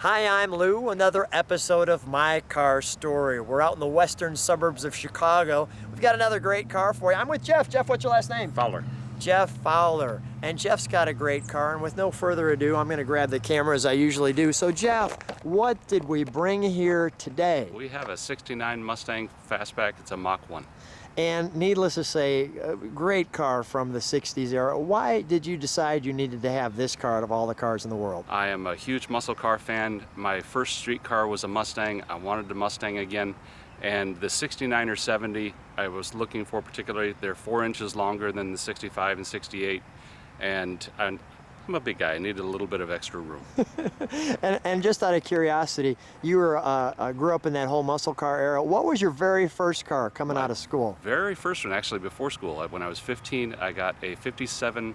Hi, I'm Lou, another episode of My Car Story. We're out in the western suburbs of Chicago. We've got another great car for you. I'm with Jeff. Jeff, what's your last name? Fowler. Jeff Fowler. And Jeff's got a great car, and with no further ado, I'm going to grab the camera as I usually do. So Jeff, what did we bring here today? We have a 69 Mustang Fastback. It's a Mach 1. And needless to say, a great car from the 60s era. Why did you decide you needed to have this car out of all the cars in the world? I am a huge muscle car fan. My first street car was a Mustang. I wanted the Mustang again. And the 69 or 70, I was looking for particularly. They're 4 inches longer than the 65 and 68. And I'm a big guy. I needed a little bit of extra room. and just out of curiosity, you grew up in that whole muscle car era. What was your very first car coming out of school? Very first one, actually, before school. When I was 15, I got a 57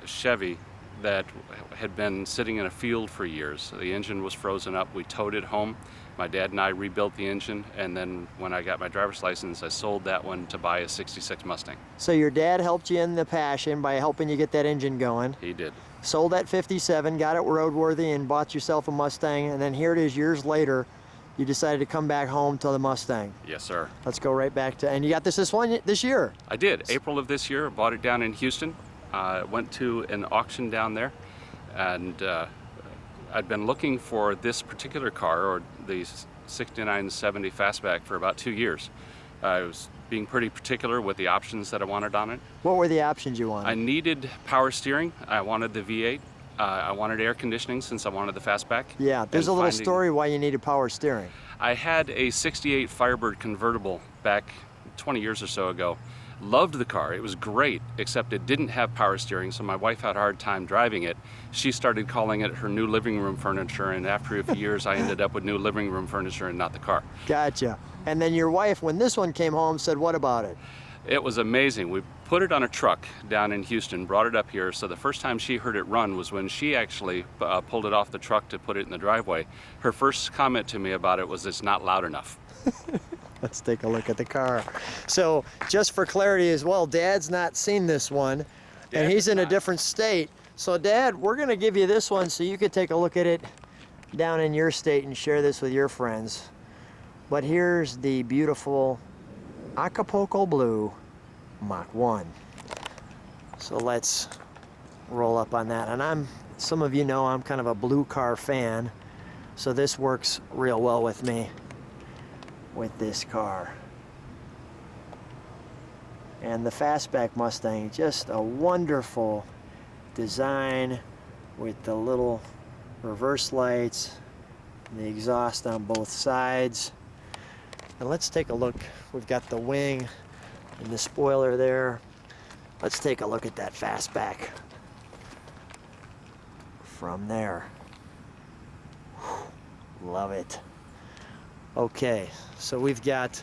Chevy that had been sitting in a field for years. The engine was frozen up. We towed it home. My dad and I rebuilt the engine, and then when I got my driver's license, I sold that one to buy a 66 Mustang. So your dad helped you in the passion by helping you get that engine going. He did. Sold that 57, got it roadworthy, and bought yourself a Mustang, and then here it is years later, you decided to come back home to the Mustang. Yes, sir. Let's go right back to, and you got this year. I did. April of this year, bought it down in Houston. Went to an auction down there, and I'd been looking for this particular car, or the 6970 Fastback, for about 2 years. I was being pretty particular with the options that I wanted on it. What were the options you wanted? I needed power steering. I wanted the V8. I wanted air conditioning since I wanted the Fastback. Yeah, there's a little story why you needed power steering. I had a 68 Firebird convertible back 20 years or so ago. Loved the car. It was great, except it didn't have power steering, so my wife had a hard time driving it. She started calling it her new living room furniture, and after a few years, I ended up with new living room furniture and not the car. Gotcha. And then your wife, when this one came home, said, what about it? It was amazing. We put it on a truck down in Houston, brought it up here, so the first time she heard it run was when she actually pulled it off the truck to put it in the driveway. Her first comment to me about it was, it's not loud enough. Let's take a look at the car. So just for clarity as well, Dad's not seen this one, and he's in a different state. So Dad, we're gonna give you this one so you could take a look at it down in your state and share this with your friends. But here's the beautiful Acapulco Blue Mach 1. So let's roll up on that. And some of you know I'm kind of a blue car fan, so this works real well with me with this car. And the Fastback Mustang, just a wonderful design with the little reverse lights, the exhaust on both sides. And let's take a look. We've got the wing and the spoiler there. Let's take a look at that Fastback from there. Love it. Okay, so we've got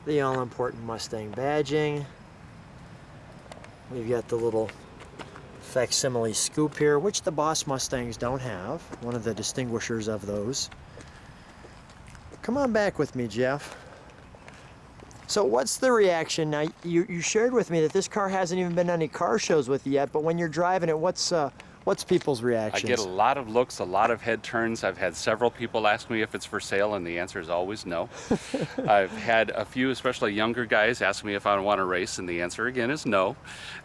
the all-important Mustang badging. We've got the little facsimile scoop here, which the Boss Mustangs don't have. One of the distinguishers of those. Come on back with me, Jeff. So what's the reaction? Now, you shared with me that this car hasn't even been on any car shows with you yet, but when you're driving it, what's people's reactions? I get a lot of looks, a lot of head turns. I've had several people ask me if it's for sale, and the answer is always no. I've had a few, especially younger guys, ask me if I want to race, and the answer again is no.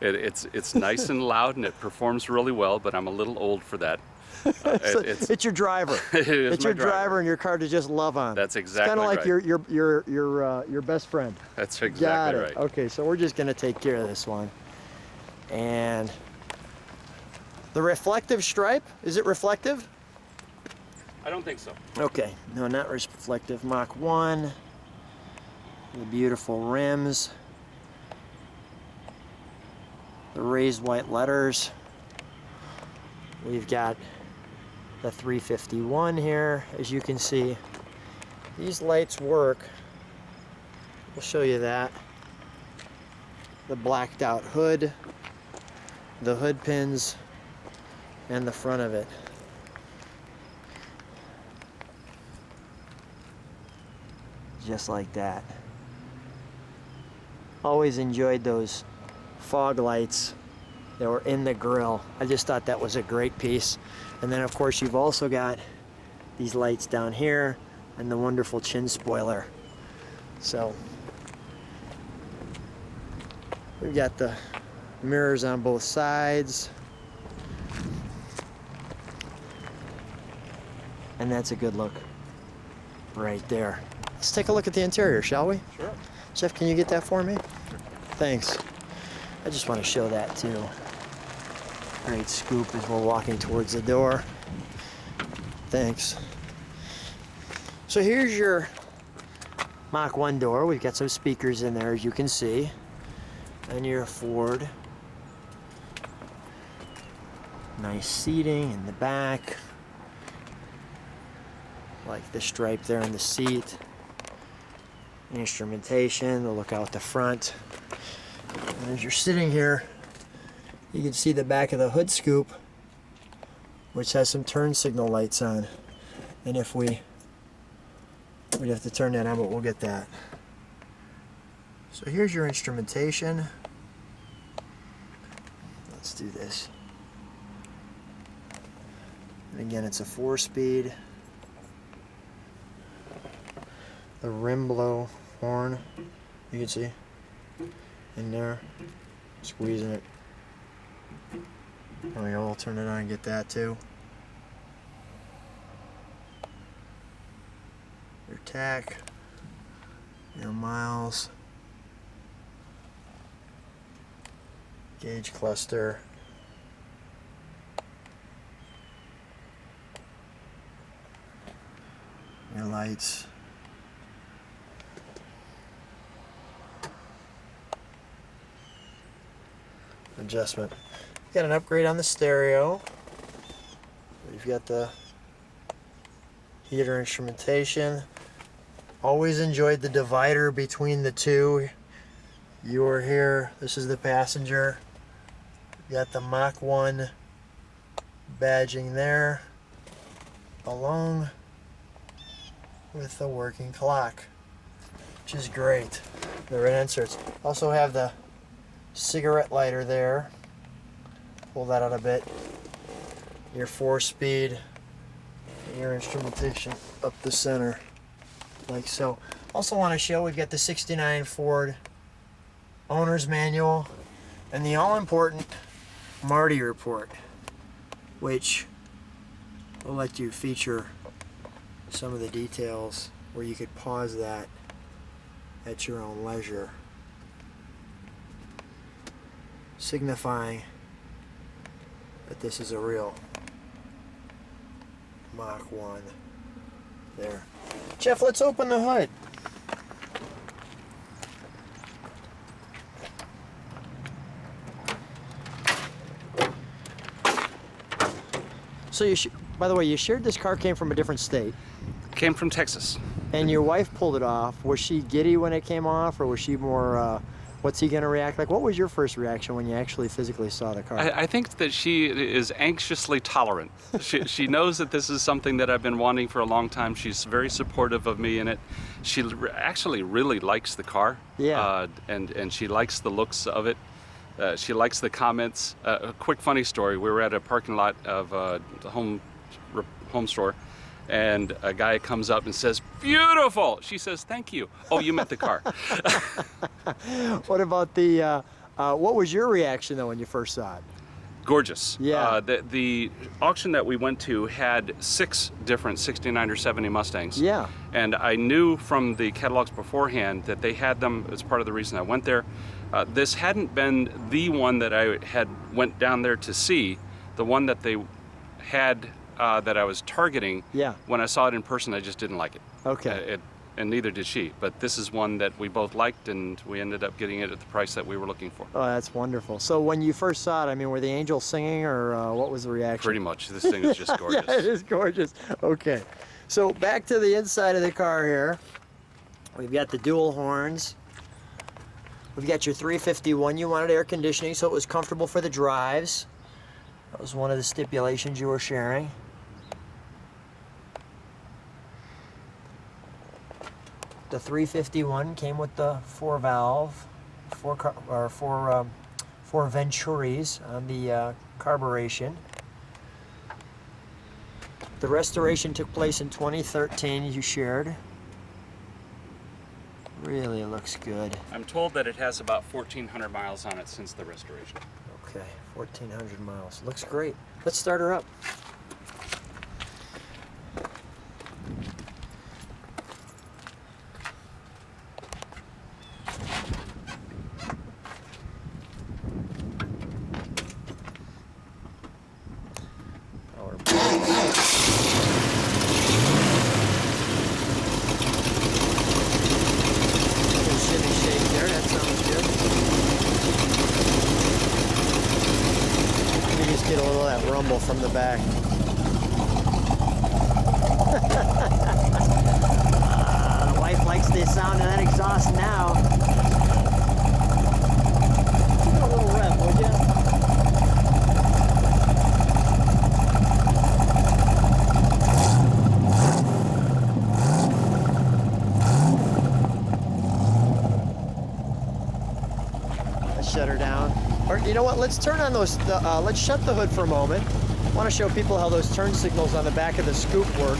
It's nice and loud, and it performs really well, but I'm a little old for that. It's your driver. It's your driver and your car to just love on. That's exactly right. It's kind of like your best friend. That's exactly right. Okay, so we're just going to take care of this one. And the reflective stripe, is it reflective? I don't think so. Okay, no, not reflective. Mach 1, the beautiful rims, the raised white letters. We've got the 351 here, as you can see. These lights work. We'll show you that. The blacked out hood, the hood pins, and the front of it. Just like that. Always enjoyed those fog lights that were in the grill. I just thought that was a great piece. And then of course you've also got these lights down here and the wonderful chin spoiler. So we've got the mirrors on both sides. And that's a good look right there. Let's take a look at the interior, shall we? Sure. Jeff, can you get that for me? Thanks. I just want to show that too. Great scoop as we're walking towards the door. Thanks. So here's your Mach 1 door. We've got some speakers in there, as you can see. And your Ford. Nice seating in the back. Like the stripe there in the seat. Instrumentation, the look out the front. And as you're sitting here, you can see the back of the hood scoop, which has some turn signal lights on. And if we'd have to turn that on, but we'll get that. So here's your instrumentation. Let's do this. And again, it's a 4-speed. The rim blow horn, you can see in there, squeezing it. There we go, we'll turn it on and get that too. Your tack, your miles, gauge cluster, your lights. Adjustment. Got an upgrade on the stereo. We've got the heater instrumentation. Always enjoyed the divider between the two. You're here. This is the passenger. Got the Mach 1 badging there, along with the working clock, which is great. The red inserts. Also have the cigarette lighter there. Pull that out a bit. Your 4-speed, your instrumentation up the center, like so. Also want to show we've got the '69 Ford owner's manual and the all-important Marty report, which will let you feature some of the details where you could pause that at your own leisure, signifying that this is a real Mach 1 there. Jeff, let's open the hood. So by the way, you shared this car came from a different state. Came from Texas. And your wife pulled it off. Was she giddy when it came off, or was she more, what's he going to react like? What was your first reaction when you actually physically saw the car? I think that she is anxiously tolerant. She knows that this is something that I've been wanting for a long time. She's very supportive of me in it. She actually really likes the car. Yeah. And she likes the looks of it. She likes the comments. A quick funny story. We were at a parking lot of the home store, and a guy comes up and says, "Beautiful." She says, "Thank you." Oh, you meant the car. What about the, what was your reaction though when you first saw it? Gorgeous. Yeah. The auction that we went to had 6 different 69 or 70 Mustangs. Yeah. And I knew from the catalogs beforehand that they had them. It's part of the reason I went there. This hadn't been the one that I had went down there to see. The one that they had that I was targeting. Yeah. When I saw it in person, I just didn't like it. Okay. And neither did she. But this is one that we both liked, and we ended up getting it at the price that we were looking for. Oh, that's wonderful. So when you first saw it, I mean, were the angels singing, or what was the reaction? Pretty much. This thing is just gorgeous. Yeah, it is gorgeous. Okay. So back to the inside of the car here. We've got the dual horns. We've got your 351. You wanted air conditioning, so it was comfortable for the drives. That was one of the stipulations you were sharing. The 351 came with the 4-valve, 4 Venturis on the carburation. The restoration took place in 2013, you shared. Really looks good. I'm told that it has about 1,400 miles on it since the restoration. Okay, 1,400 miles. Looks great. Let's start her up. Get a little of that rumble from the back. The wife likes the sound of that exhaust now. Give it a little rev, would you? Let's shut her down. Or you know what? Let's turn on those. Let's shut the hood for a moment. I want to show people how those turn signals on the back of the scoop work.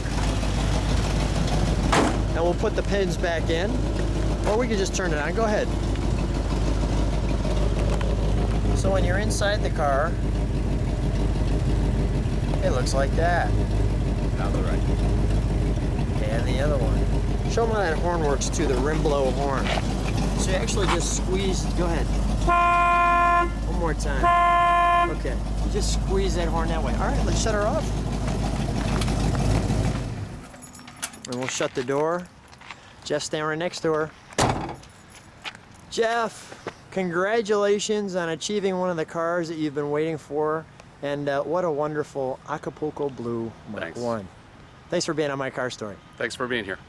And we'll put the pins back in, or we can just turn it on. Go ahead. So when you're inside the car, it looks like that. Now the right. And the other one. Show them how that horn works too. The rim blow horn. So you actually just squeeze. Go ahead. One more time. Okay, just squeeze that horn that way. All right, let's shut her off. And we'll shut the door. Jeff's standing right next to her. Jeff, congratulations on achieving one of the cars that you've been waiting for. And what a wonderful Acapulco Blue Mark Thanks. 1. Thanks for being on My Car Story. Thanks for being here.